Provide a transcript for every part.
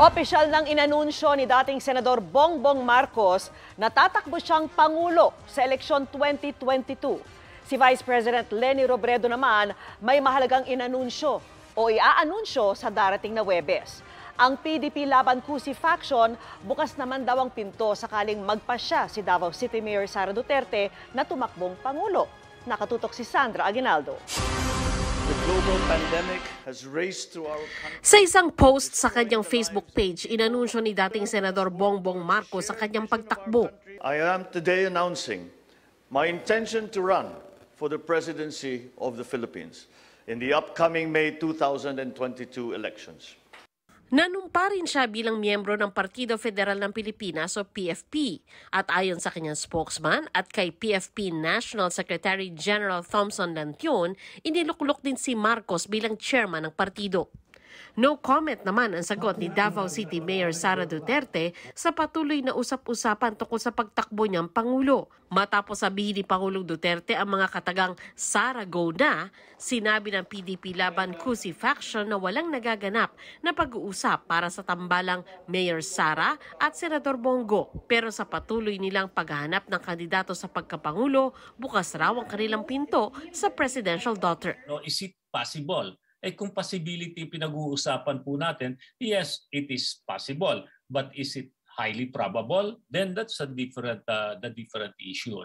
Opisyal nang inanunsyo ni dating Senador Bongbong Marcos na tatakbo siyang Pangulo sa eleksyon 2022. Si Vice President Leni Robredo naman may mahalagang inanunsyo o iaanunsyo sa darating na Huwebes. Ang PDP Laban Kusi faction bukas naman daw ang pinto sakaling magpasya si Davao City Mayor Sara Duterte na tumakbong Pangulo. Nakatutok si Sandra Aguinaldo. Sa isang post sa kanyang Facebook page, inanunsyo ni dating Senador Bongbong Marcos sa kanyang pagtakbo. I am today announcing my intention to run for the presidency of the Philippines in the upcoming May 2022 elections. Nanumpa rin siya bilang miyembro ng Partido Federal ng Pilipinas o PFP at ayon sa kanyang spokesman at kay PFP National Secretary General Thompson Lantion, iniluklok din si Marcos bilang chairman ng partido. No comment naman ang sagot ni Davao City Mayor Sara Duterte sa patuloy na usap-usapan tungkol sa pagtakbo niyang Pangulo. Matapos sabihin ni Pangulong Duterte ang mga katagang Sara go na, sinabi ng PDP Laban Kusi faction na walang nagaganap na pag-uusap para sa tambalang Mayor Sara at Senador Bongo. Pero sa patuloy nilang paghahanap ng kandidato sa pagkapangulo, bukas raw ang kanilang pinto sa presidential daughter. No, is it possible? Kung possibility pinag-uusapan po natin, yes, it is possible. But is it highly probable? Then that's the different issue.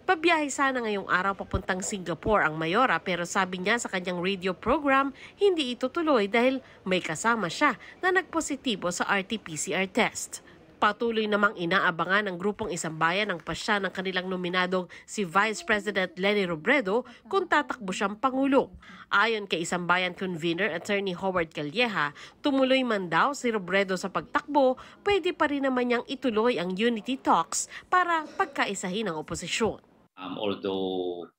Pabiyahe sana ngayong araw papuntang Singapore ang mayora pero sabi niya sa kanyang radio program, hindi ito tuloy dahil may kasama siya na nagpositibo sa RT-PCR test. Patuloy namang inaabangan ng grupong Isang-Bayan ang pasya ng kanilang nominadong si Vice President Leni Robredo kung tatakbo siyang Pangulo. Ayon kay Isang-Bayan convener Attorney Howard Calleja, tumuloy man daw si Robredo sa pagtakbo, pwede pa rin naman niyang ituloy ang unity talks para pagkaisahin ang oposisyon. Although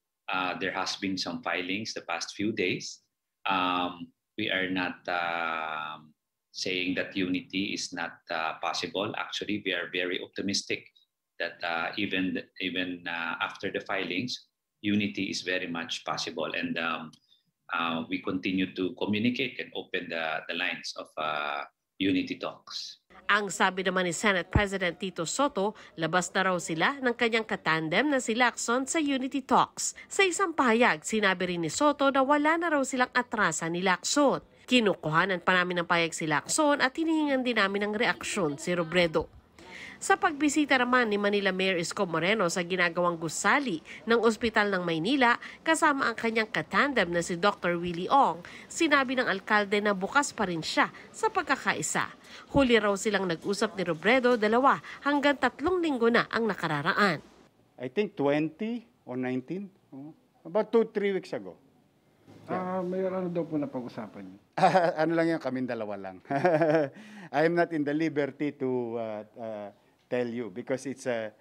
there has been some filings the past few days, we are not saying that unity is not possible. Actually, we are very optimistic that even after the filings, unity is very much possible. And we continue to communicate and open the lines of unity talks. Ang sabi naman ni Senate President Tito Soto, labas na raw sila ng kanyang katandem na si Lacson sa Unity Talks. Sa isang pahayag, sinabi rin ni Soto na wala na raw silang atrasan ni Lacson. Kinukuhanan pa namin ng payag si Lacson at hinihingan din namin ng reaksyon si Robredo. Sa pagbisita naman ni Manila Mayor Isko Moreno sa ginagawang gusali ng Ospital ng Maynila kasama ang kanyang katandem na si Dr. Willie Ong, sinabi ng alkalde na bukas pa rin siya sa pagkakaisa. Huli raw silang nag-usap ni Robredo 2 hanggang 3 linggo na ang nakararaan. I think 20 or 19, about 2-3 weeks ago. Mayor, ano daw po na pag-usapan niyo? Ano lang yan, kaming dalawa lang. I am not in the liberty to tell you because it's a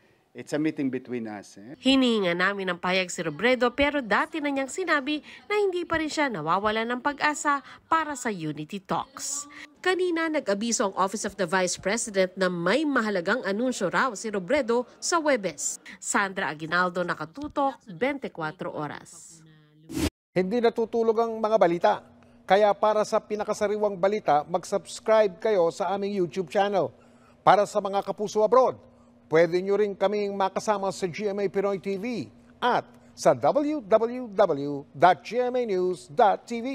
meeting between us. Hinihinga namin ng payag si Robredo pero dati na niyang sinabi na hindi pa rin siya nawawala ng pag-asa para sa Unity Talks. Kanina nag-abiso ang Office of the Vice President na may mahalagang anunsyo raw si Robredo sa Huwebes. Sandra Aguinaldo, Nakatutok, 24 Oras. Hindi natutulog ang mga balita. Kaya para sa pinakasariwang balita, mag-subscribe kayo sa aming YouTube channel. Para sa mga kapuso abroad, pwede nyo rin kaming makasama sa GMA Pinoy TV at sa www.gmanews.tv.